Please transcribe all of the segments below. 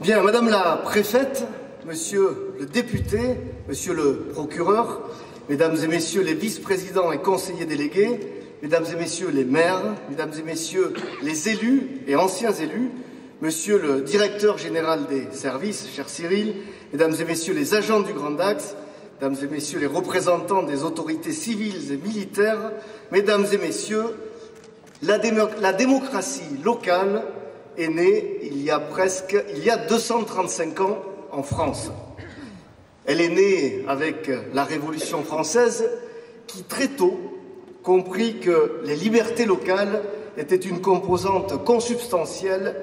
Bien, Madame la préfète, Monsieur le député, Monsieur le procureur, Mesdames et Messieurs les vice-présidents et conseillers délégués, Mesdames et Messieurs les maires, Mesdames et Messieurs les élus et anciens élus, Monsieur le directeur général des services, cher Cyril, Mesdames et Messieurs les agents du Grand Dax, Mesdames et Messieurs les représentants des autorités civiles et militaires, Mesdames et Messieurs, la démocratie locale est née il y a 235 ans en France. Elle est née avec la Révolution française qui très tôt comprit que les libertés locales étaient une composante consubstantielle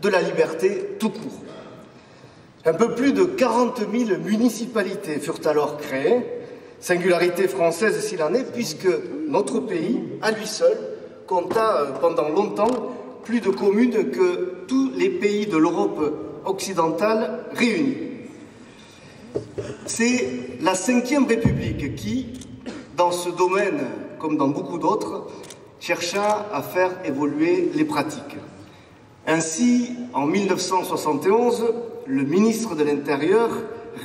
de la liberté tout court. Un peu plus de 40 000 municipalités furent alors créées, singularité française s'il en est, puisque notre pays, à lui seul, compta pendant longtemps plus de communes que tous les pays de l'Europe occidentale réunis. C'est la Ve République qui, dans ce domaine comme dans beaucoup d'autres, chercha à faire évoluer les pratiques. Ainsi, en 1971, le ministre de l'Intérieur,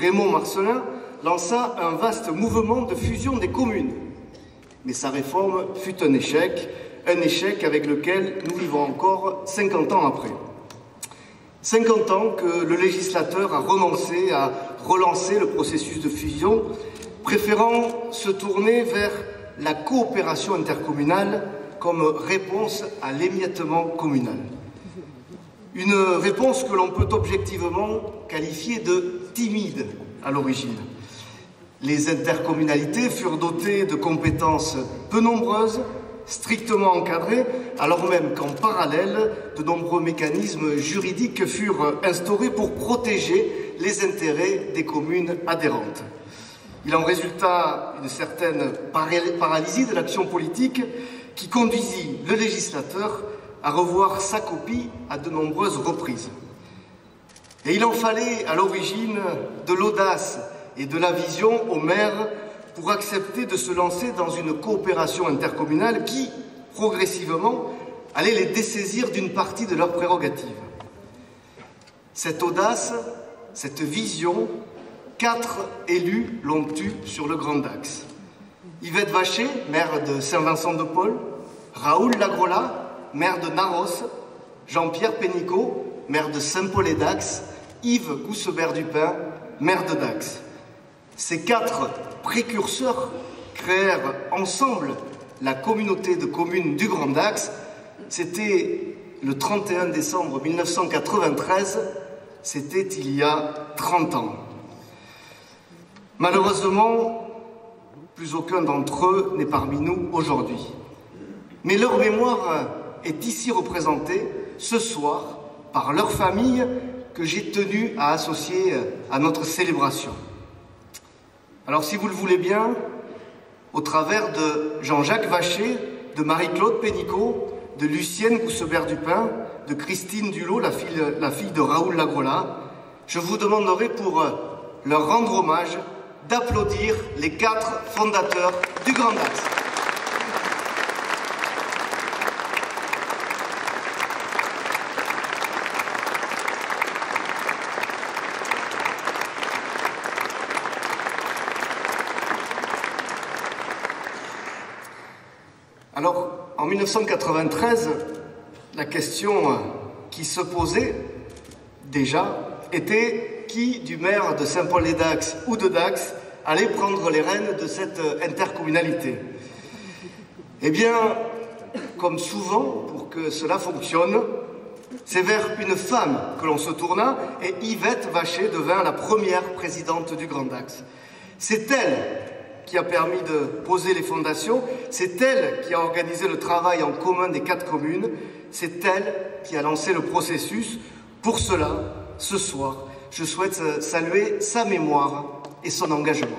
Raymond Marcellin, lança un vaste mouvement de fusion des communes. Mais sa réforme fut un échec avec lequel nous vivons encore 50 ans après. 50 ans que le législateur a renoncé à relancer le processus de fusion, préférant se tourner vers la coopération intercommunale comme réponse à l'émiettement communal. Une réponse que l'on peut objectivement qualifier de timide à l'origine. Les intercommunalités furent dotées de compétences peu nombreuses, strictement encadrées, alors même qu'en parallèle, de nombreux mécanismes juridiques furent instaurés pour protéger les intérêts des communes adhérentes. Il en résulta une certaine paralysie de l'action politique qui conduisit le législateur à revoir sa copie à de nombreuses reprises. Et il en fallait à l'origine de l'audace et de la vision aux maires pour accepter de se lancer dans une coopération intercommunale qui, progressivement, allait les dessaisir d'une partie de leurs prérogatives. Cette audace, cette vision, 4 élus l'ont eue sur le Grand Dax. Yvette Vacher, maire de Saint-Vincent-de-Paul, Raoul Lagrola, maire de Narros, Jean-Pierre Pénicaud, maire de Saint-Paul-et-Dax, Yves Goussebaert-Dupin, maire de Dax. Ces 4 précurseurs créèrent ensemble la communauté de communes du Grand Dax. C'était le 31 décembre 1993, c'était il y a 30 ans. Malheureusement, plus aucun d'entre eux n'est parmi nous aujourd'hui. Mais leur mémoire est ici représentée ce soir par leur famille que j'ai tenu à associer à notre célébration. Alors si vous le voulez bien, au travers de Jean-Jacques Vacher, de Marie-Claude Pénicaud, de Lucienne Goussebaert-Dupin, de Christine Dulot, la fille de Raoul Lagrola, je vous demanderai pour leur rendre hommage d'applaudir les 4 fondateurs du Grand Dax. Alors, en 1993, la question qui se posait déjà était qui du maire de Saint-Paul-et-Dax ou de Dax allait prendre les rênes de cette intercommunalité. Eh bien, comme souvent, pour que cela fonctionne, c'est vers une femme que l'on se tourna et Yvette Vacher devint la première présidente du Grand Dax. C'est elle qui a permis de poser les fondations, c'est elle qui a organisé le travail en commun des 4 communes, c'est elle qui a lancé le processus. Pour cela, ce soir, je souhaite saluer sa mémoire et son engagement.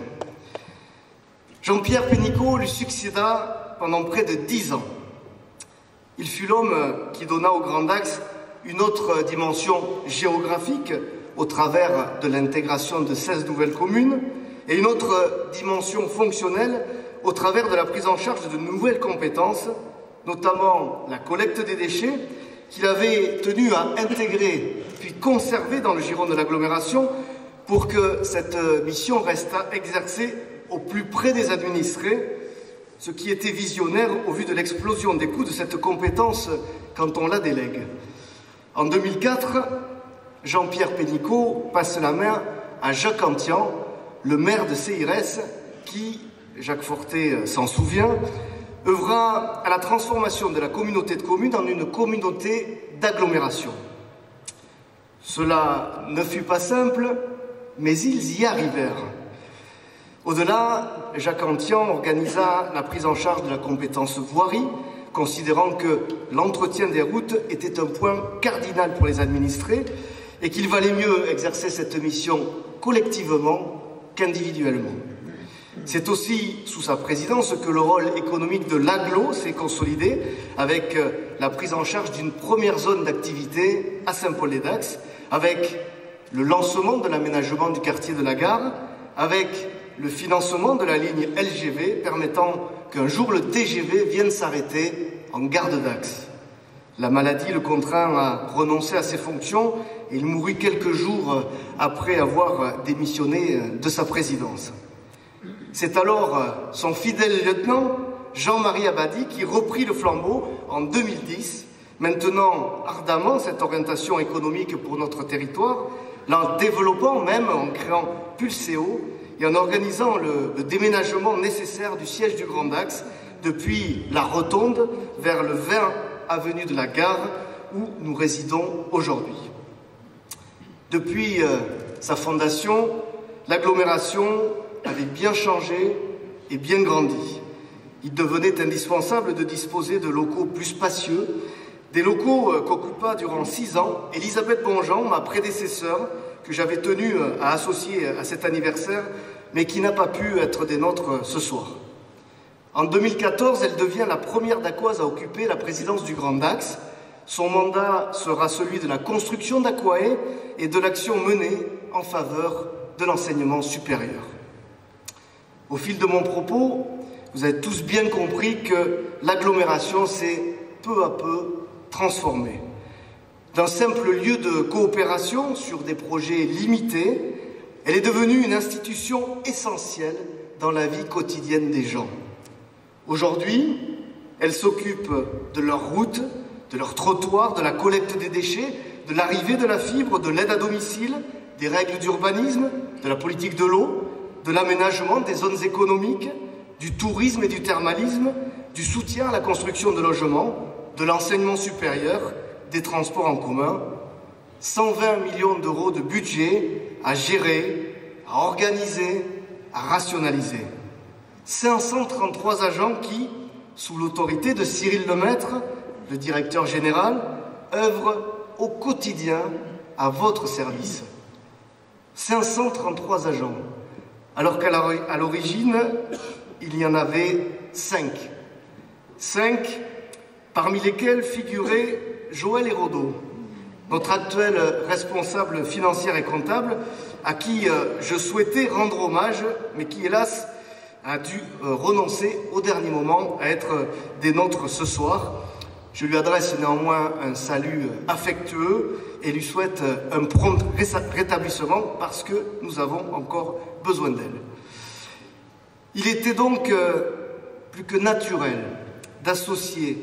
Jean-Pierre Pénicaud lui succéda pendant près de 10 ans. Il fut l'homme qui donna au Grand Dax une autre dimension géographique au travers de l'intégration de 16 nouvelles communes, et une autre dimension fonctionnelle au travers de la prise en charge de nouvelles compétences, notamment la collecte des déchets, qu'il avait tenu à intégrer, puis conservés dans le giron de l'agglomération pour que cette mission reste exercée au plus près des administrés, ce qui était visionnaire au vu de l'explosion des coûts de cette compétence quand on la délègue. En 2004, Jean-Pierre Pénicaud passe la main à Jacques Antian, le maire de CIRES, qui, Jacques Fortet s'en souvient, œuvra à la transformation de la communauté de communes en une communauté d'agglomération. Cela ne fut pas simple, mais ils y arrivèrent. Au-delà, Jacques Antian organisa la prise en charge de la compétence voirie, considérant que l'entretien des routes était un point cardinal pour les administrés et qu'il valait mieux exercer cette mission collectivement qu'individuellement. C'est aussi sous sa présidence que le rôle économique de l'agglo s'est consolidé avec la prise en charge d'une première zone d'activité à Saint-Paul-les-Dax, avec le lancement de l'aménagement du quartier de la Gare, avec le financement de la ligne LGV permettant qu'un jour le TGV vienne s'arrêter en gare de Dax. La maladie le contraint à renoncer à ses fonctions et il mourut quelques jours après avoir démissionné de sa présidence. C'est alors son fidèle lieutenant, Jean-Marie Abadi, qui reprit le flambeau en 2010, maintenant ardemment cette orientation économique pour notre territoire, la développant même en créant Pulseo et en organisant le déménagement nécessaire du siège du Grand Dax depuis la Rotonde vers le 20 avenue de la Gare où nous résidons aujourd'hui. Depuis sa fondation, l'agglomération avait bien changé et bien grandi. Il devenait indispensable de disposer de locaux plus spacieux, des locaux qu'occupa durant 6 ans Elisabeth Bonjean, ma prédécesseure, que j'avais tenu à associer à cet anniversaire, mais qui n'a pas pu être des nôtres ce soir. En 2014, elle devient la première Dacoise à occuper la présidence du Grand Dax. Son mandat sera celui de la construction d'Aquae et de l'action menée en faveur de l'enseignement supérieur. Au fil de mon propos, vous avez tous bien compris que l'agglomération s'est peu à peu transformée. D'un simple lieu de coopération sur des projets limités, elle est devenue une institution essentielle dans la vie quotidienne des gens. Aujourd'hui, elle s'occupe de leurs routes, de leurs trottoirs, de la collecte des déchets, de l'arrivée de la fibre, de l'aide à domicile, des règles d'urbanisme, de la politique de l'eau, de l'aménagement des zones économiques, du tourisme et du thermalisme, du soutien à la construction de logements, de l'enseignement supérieur, des transports en commun. 120 millions d'euros de budget à gérer, à organiser, à rationaliser. 533 agents qui, sous l'autorité de Cyril Lemaître, le directeur général, œuvrent au quotidien à votre service. 533 agents, alors qu'à l'origine, il y en avait 5. 5, parmi lesquels figurait Joël Hérodeau, notre actuel responsable financière et comptable, à qui je souhaitais rendre hommage, mais qui, hélas, a dû renoncer au dernier moment à être des nôtres ce soir. Je lui adresse néanmoins un salut affectueux et lui souhaite un prompt rétablissement parce que nous avons encore besoin d'elle. Il était donc plus que naturel d'associer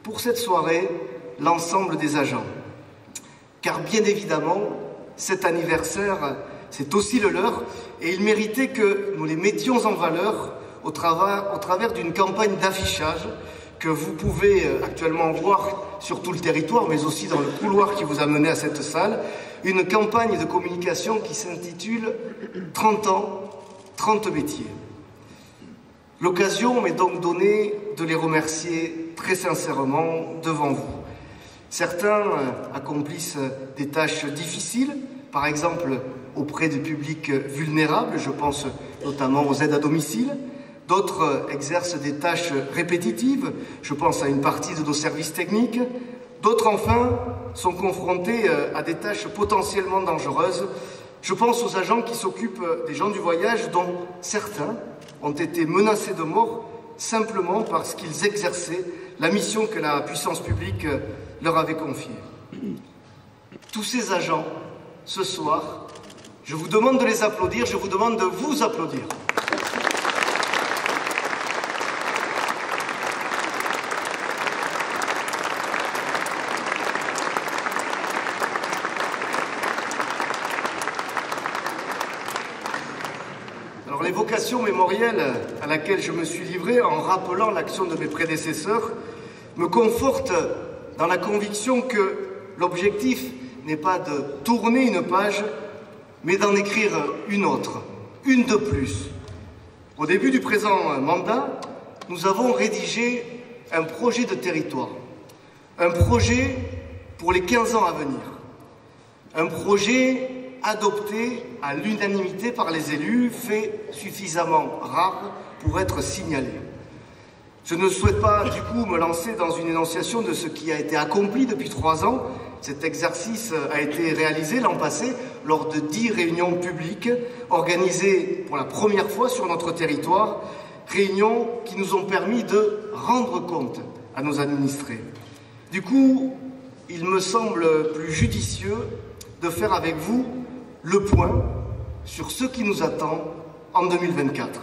pour cette soirée l'ensemble des agents. Car bien évidemment, cet anniversaire, c'est aussi le leur, et il méritait que nous les mettions en valeur au travers d'une campagne d'affichage que vous pouvez actuellement voir sur tout le territoire, mais aussi dans le couloir qui vous a mené à cette salle, une campagne de communication qui s'intitule « 30 ans, 30 métiers ». L'occasion m'est donc donnée de les remercier très sincèrement devant vous. Certains accomplissent des tâches difficiles, par exemple auprès de publics vulnérables, je pense notamment aux aides à domicile. D'autres exercent des tâches répétitives, je pense à une partie de nos services techniques. D'autres, enfin, sont confrontés à des tâches potentiellement dangereuses. Je pense aux agents qui s'occupent des gens du voyage, dont certains ont été menacés de mort simplement parce qu'ils exerçaient la mission que la puissance publique leur avait confiée. Tous ces agents ce soir. Je vous demande de les applaudir, je vous demande de vous applaudir. Alors l'évocation mémorielle à laquelle je me suis livré en rappelant l'action de mes prédécesseurs me conforte dans la conviction que l'objectif n'est pas de tourner une page, mais d'en écrire une autre, une de plus. Au début du présent mandat, nous avons rédigé un projet de territoire, un projet pour les 15 ans à venir, un projet adopté à l'unanimité par les élus, fait suffisamment rare pour être signalé. Je ne souhaite pas, du coup, me lancer dans une énonciation de ce qui a été accompli depuis 3 ans. Cet exercice a été réalisé l'an passé lors de 10 réunions publiques organisées pour la première fois sur notre territoire, réunions qui nous ont permis de rendre compte à nos administrés. Du coup, il me semble plus judicieux de faire avec vous le point sur ce qui nous attend en 2024.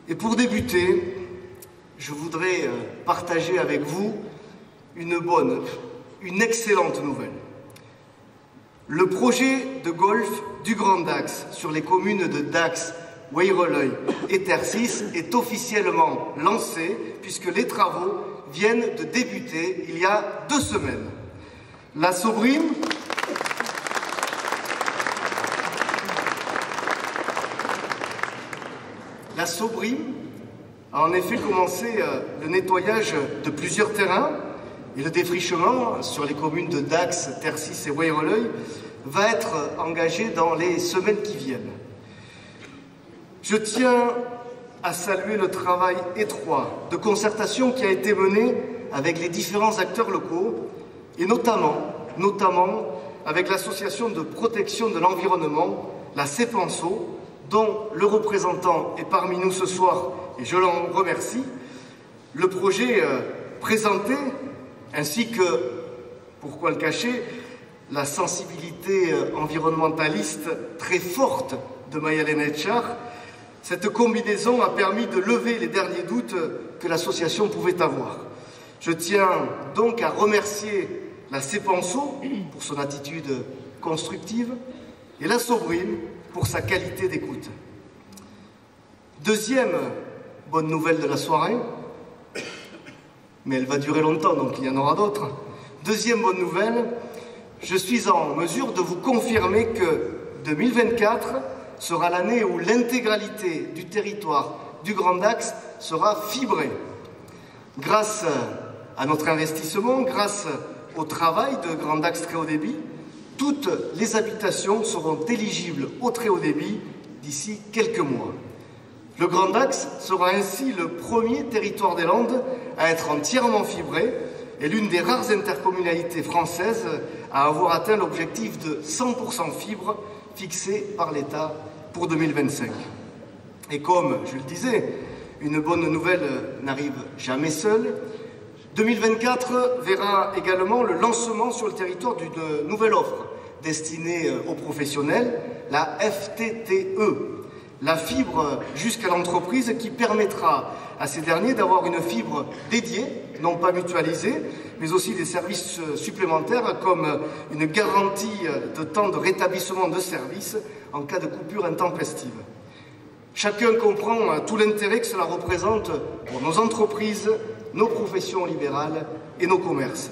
Et pour débuter, je voudrais partager avec vous une excellente nouvelle. Le projet de golf du Grand Dax sur les communes de Dax, Weyreleuil et Tercis est officiellement lancé puisque les travaux viennent de débuter il y a 2 semaines. La Sobrime a en effet commencé le nettoyage de plusieurs terrains et le défrichement sur les communes de Dax, Tercis et Weyreleuil va être engagé dans les semaines qui viennent. Je tiens à saluer le travail étroit de concertation qui a été mené avec les différents acteurs locaux et notamment avec l'association de protection de l'environnement, la CEPENSO, dont le représentant est parmi nous ce soir et je l'en remercie. Le projet présenté, ainsi que, pourquoi le cacher, la sensibilité environnementaliste très forte de Mayalène Etchar, cette combinaison a permis de lever les derniers doutes que l'association pouvait avoir. Je tiens donc à remercier la CEPENSO pour son attitude constructive et la Sobrime pour sa qualité d'écoute. Deuxième bonne nouvelle de la soirée, mais elle va durer longtemps, donc il y en aura d'autres. Deuxième bonne nouvelle, je suis en mesure de vous confirmer que 2024 sera l'année où l'intégralité du territoire du Grand Dax sera fibrée. Grâce à notre investissement, grâce au travail de Grand Dax très haut débit, toutes les habitations seront éligibles au très haut débit d'ici quelques mois. Le Grand Dax sera ainsi le premier territoire des Landes à être entièrement fibré et l'une des rares intercommunalités françaises à avoir atteint l'objectif de 100% fibre fixé par l'État pour 2025. Et comme je le disais, une bonne nouvelle n'arrive jamais seule. 2024 verra également le lancement sur le territoire d'une nouvelle offre destinée aux professionnels, la FTTE, la fibre jusqu'à l'entreprise qui permettra à ces derniers d'avoir une fibre dédiée, non pas mutualisée, mais aussi des services supplémentaires comme une garantie de temps de rétablissement de service en cas de coupure intempestive. Chacun comprend tout l'intérêt que cela représente pour nos entreprises, nos professions libérales et nos commerces.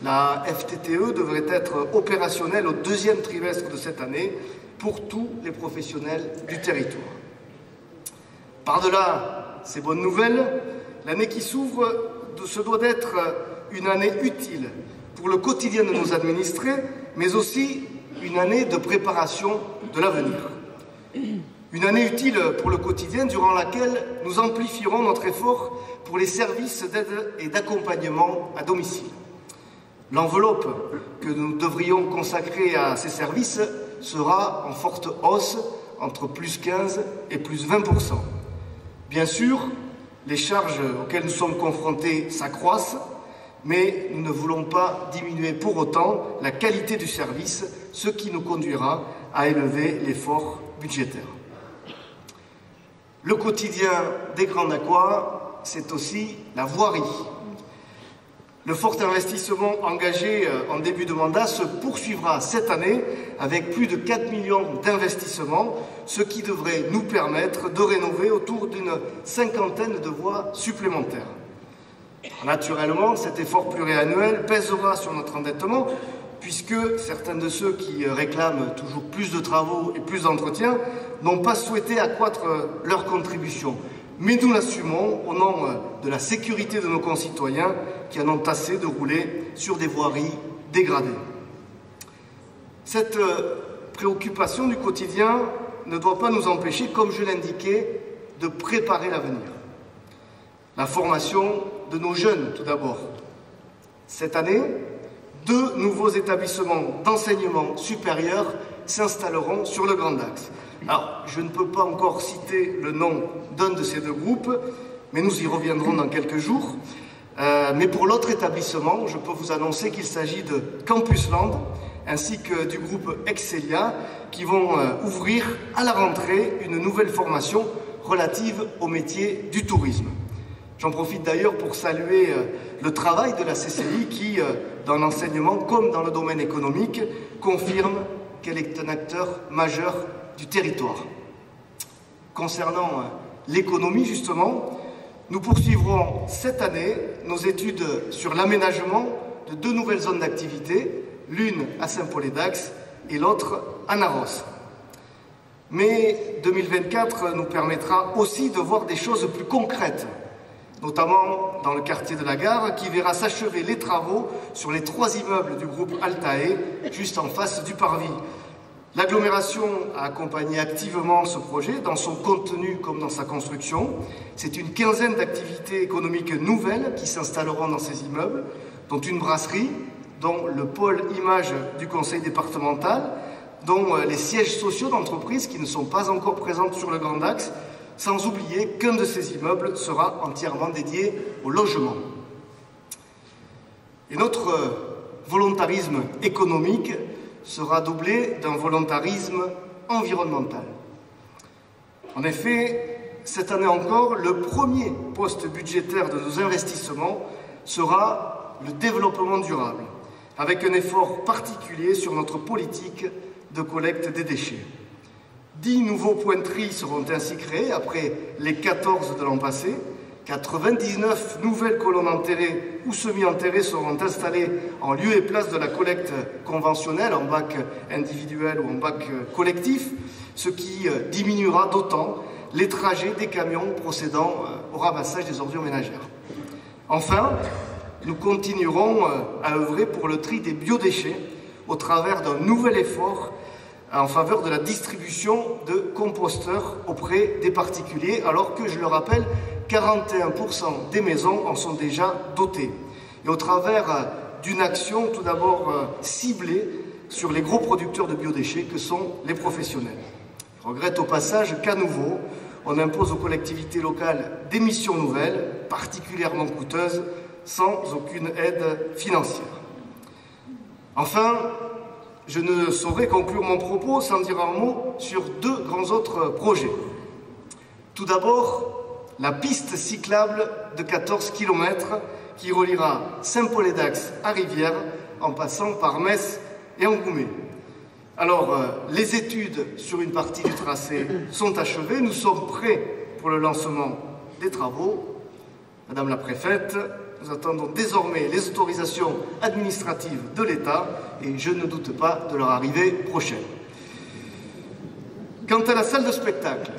La FTTE devrait être opérationnelle au 2e trimestre de cette année pour tous les professionnels du territoire. Par-delà ces bonnes nouvelles, l'année qui s'ouvre se doit d'être une année utile pour le quotidien de nos administrés, mais aussi une année de préparation de l'avenir. Une année utile pour le quotidien durant laquelle nous amplifierons notre effort pour les services d'aide et d'accompagnement à domicile. L'enveloppe que nous devrions consacrer à ces services sera en forte hausse entre plus 15 et plus 20%. Bien sûr, les charges auxquelles nous sommes confrontés s'accroissent, mais nous ne voulons pas diminuer pour autant la qualité du service, ce qui nous conduira à élever l'effort budgétaire. Le quotidien des Grands Dacois, c'est aussi la voirie. Le fort investissement engagé en début de mandat se poursuivra cette année avec plus de 4 millions d'investissements, ce qui devrait nous permettre de rénover autour d'une cinquantaine de voies supplémentaires. Naturellement, cet effort pluriannuel pèsera sur notre endettement, puisque certains de ceux qui réclament toujours plus de travaux et plus d'entretien n'ont pas souhaité accroître leur contribution. Mais nous l'assumons au nom de la sécurité de nos concitoyens qui en ont assez de rouler sur des voiries dégradées. Cette préoccupation du quotidien ne doit pas nous empêcher, comme je l'indiquais, de préparer l'avenir. La formation de nos jeunes, tout d'abord. Cette année, 2 nouveaux établissements d'enseignement supérieur s'installeront sur le Grand Dax. Alors, je ne peux pas encore citer le nom d'un de ces 2 groupes, mais nous y reviendrons dans quelques jours. Mais pour l'autre établissement, je peux vous annoncer qu'il s'agit de Campusland, ainsi que du groupe Excelia, qui vont ouvrir à la rentrée une nouvelle formation relative au métier du tourisme. J'en profite d'ailleurs pour saluer le travail de la CCI qui, dans l'enseignement comme dans le domaine économique, confirme qu'elle est un acteur majeur du territoire. Concernant l'économie, justement, nous poursuivrons cette année nos études sur l'aménagement de 2 nouvelles zones d'activité, l'une à Saint-Paul-et-Dax et l'autre à Narros. Mais 2024 nous permettra aussi de voir des choses plus concrètes, notamment dans le quartier de la Gare, qui verra s'achever les travaux sur les 3 immeubles du groupe Altae, juste en face du parvis. L'agglomération a accompagné activement ce projet, dans son contenu comme dans sa construction. C'est une quinzaine d'activités économiques nouvelles qui s'installeront dans ces immeubles, dont une brasserie, dont le pôle image du conseil départemental, dont les sièges sociaux d'entreprises qui ne sont pas encore présents sur le Grand Dax, sans oublier qu'un de ces immeubles sera entièrement dédié au logement. Et notre volontarisme économique sera doublé d'un volontarisme environnemental. En effet, cette année encore, le premier poste budgétaire de nos investissements sera le développement durable, avec un effort particulier sur notre politique de collecte des déchets. 10 nouveaux points de tri seront ainsi créés après les 14 de l'an passé. 99 nouvelles colonnes enterrées ou semi-enterrées seront installées en lieu et place de la collecte conventionnelle, en bac individuel ou en bac collectif, ce qui diminuera d'autant les trajets des camions procédant au ramassage des ordures ménagères. Enfin, nous continuerons à œuvrer pour le tri des biodéchets au travers d'un nouvel effort en faveur de la distribution de composteurs auprès des particuliers, alors que, je le rappelle, 41% des maisons en sont déjà dotées. Et au travers d'une action tout d'abord ciblée sur les gros producteurs de biodéchets que sont les professionnels. Je regrette au passage qu'à nouveau, on impose aux collectivités locales des missions nouvelles, particulièrement coûteuses, sans aucune aide financière. Enfin, je ne saurais conclure mon propos sans dire un mot sur 2 grands autres projets. Tout d'abord, la piste cyclable de 14 km qui reliera Saint-Paul-et-Dax à Rivière en passant par Metz et Angoumet. Alors, les études sur une partie du tracé sont achevées. Nous sommes prêts pour le lancement des travaux. Madame la préfète, nous attendons désormais les autorisations administratives de l'État et je ne doute pas de leur arrivée prochaine. Quant à la salle de spectacle,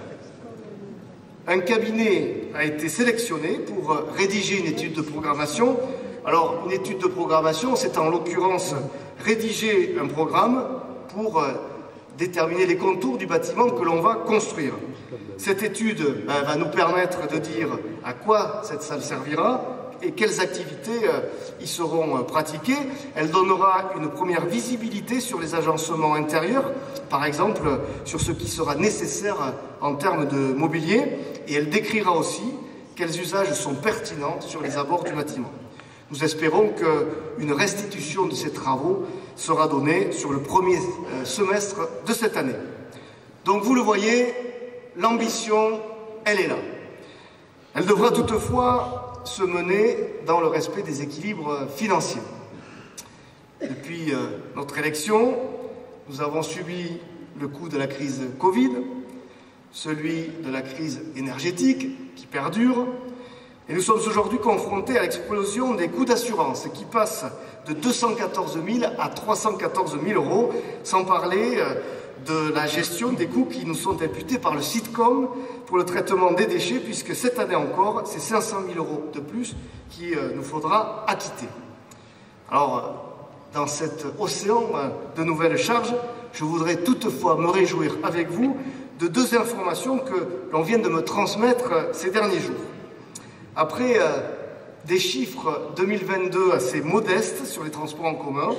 un cabinet a été sélectionné pour rédiger une étude de programmation. Alors, une étude de programmation, c'est en l'occurrence rédiger un programme pour déterminer les contours du bâtiment que l'on va construire. Cette étude va nous permettre de dire à quoi cette salle servira et quelles activités y seront pratiquées. Elle donnera une première visibilité sur les agencements intérieurs, par exemple sur ce qui sera nécessaire en termes de mobilier, et elle décrira aussi quels usages sont pertinents sur les abords du bâtiment. Nous espérons qu'une restitution de ces travaux sera donnée sur le premier semestre de cette année. Donc vous le voyez, l'ambition, elle est là. Elle devra toutefois se mener dans le respect des équilibres financiers. Depuis notre élection, nous avons subi le coup de la crise Covid, celui de la crise énergétique qui perdure, et nous sommes aujourd'hui confrontés à l'explosion des coûts d'assurance qui passent de 214 000 à 314 000 euros, sans parler de la gestion des coûts qui nous sont imputés par le Sitcom pour le traitement des déchets, puisque cette année encore, c'est 500 000 euros de plus qu'il nous faudra acquitter. Alors, dans cet océan de nouvelles charges, je voudrais toutefois me réjouir avec vous de deux informations que l'on vient de me transmettre ces derniers jours. Après des chiffres 2022 assez modestes sur les transports en commun,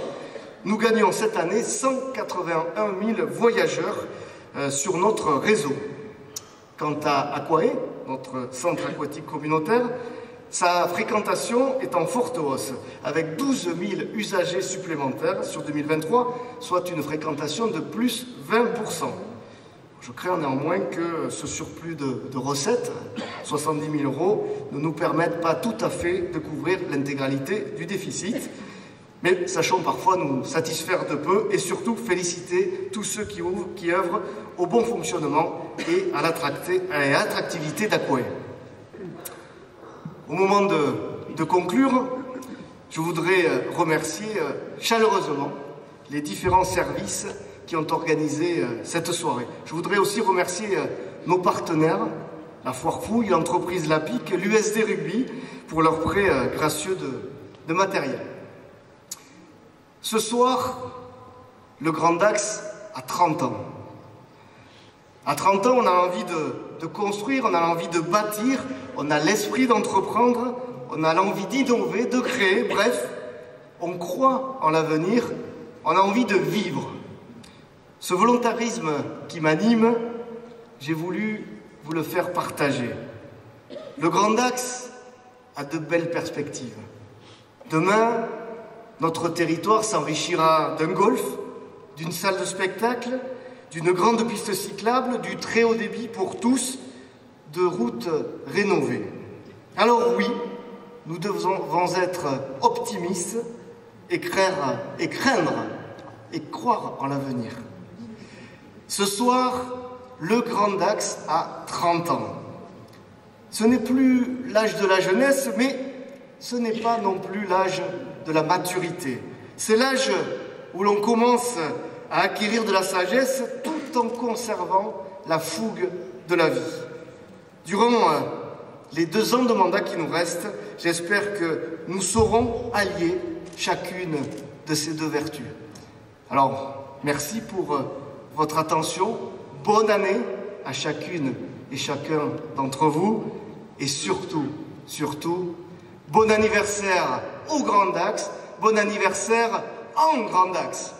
nous gagnons cette année 181 000 voyageurs sur notre réseau. Quant à Aquae, notre centre aquatique communautaire, sa fréquentation est en forte hausse, avec 12 000 usagers supplémentaires sur 2023, soit une fréquentation de plus 20%. Je crains néanmoins que ce surplus de recettes, 70 000 euros, ne nous permette pas tout à fait de couvrir l'intégralité du déficit. Mais sachons parfois nous satisfaire de peu et surtout féliciter tous ceux qui œuvrent au bon fonctionnement et à l'attractivité d'Aquae. Au moment de conclure, je voudrais remercier chaleureusement les différents services qui ont organisé cette soirée. Je voudrais aussi remercier nos partenaires, la Foire Fouille, l'entreprise Lapic, l'USD Rugby, pour leur prêt gracieux de matériel. Ce soir, le Grand Dax a 30 ans. À 30 ans, on a envie de construire, on a envie de bâtir, on a l'esprit d'entreprendre, on a l'envie d'innover, de créer, bref, on croit en l'avenir, on a envie de vivre. Ce volontarisme qui m'anime, j'ai voulu vous le faire partager. Le Grand Dax a de belles perspectives. Demain, notre territoire s'enrichira d'un golf, d'une salle de spectacle, d'une grande piste cyclable, du très haut débit pour tous, de routes rénovées. Alors oui, nous devons être optimistes et craindre et croire en l'avenir. Ce soir, le Grand Dax a 30 ans. Ce n'est plus l'âge de la jeunesse, mais ce n'est pas non plus l'âge de la maturité. C'est l'âge où l'on commence à acquérir de la sagesse tout en conservant la fougue de la vie. Durant les 2 ans de mandat qui nous restent, j'espère que nous saurons allier chacune de ces 2 vertus. Alors, merci pour votre attention. Bonne année à chacune et chacun d'entre vous. Et surtout, bon anniversaire au Grand Dax, bon anniversaire en Grand Dax.